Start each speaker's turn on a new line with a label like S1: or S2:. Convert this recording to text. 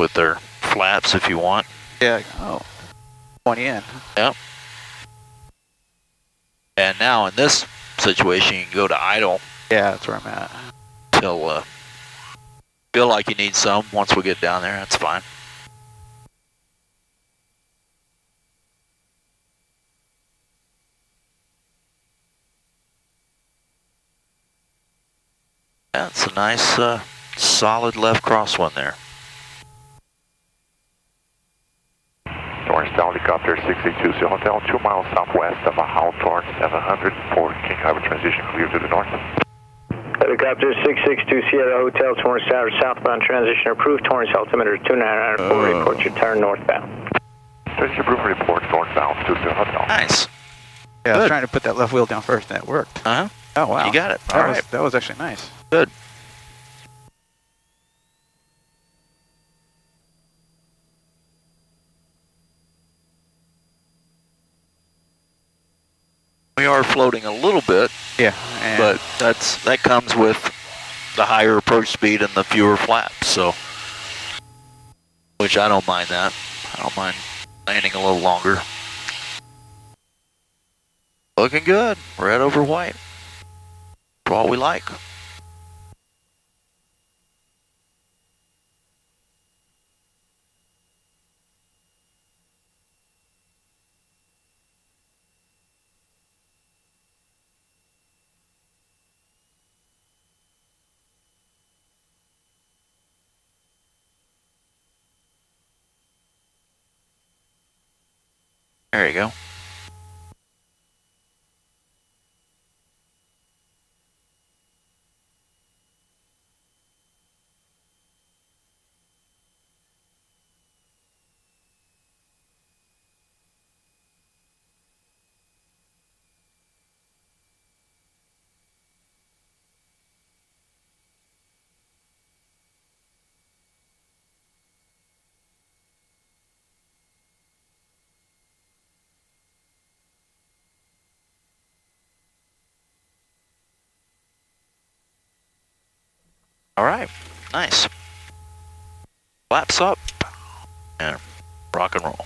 S1: with their flaps if you want.
S2: Yeah, oh, 20 in.
S1: Yep. And now in this situation, you can go to idle.
S2: Yeah, that's where I'm at.
S1: Till feel like you need some. Once we get down there, that's fine. That's a nice solid left crosswind there.
S3: Northbound helicopter 6820 Hotel, 2 miles southwest of Hawthorne 700 for King Harbor transition clear to the north.
S4: Helicopter 662 Sierra Hotel, Torrance Tower southbound transition approved. Torrance altimeter 2994, report your turn northbound.
S3: Transition approved, report northbound to the hotel.
S1: Nice.
S2: Yeah, I was trying to put that left wheel down first and it worked.
S1: Uh-huh.
S2: Oh, wow.
S1: You got it. All right.
S2: That was actually nice.
S1: Good. We are floating a little bit.
S2: Yeah.
S1: But that comes with the higher approach speed and the fewer flaps, so, which I don't mind that. I don't mind landing a little longer. Looking good, red over white. That's what we like. There you go. All right, nice. Flaps up and rock and roll.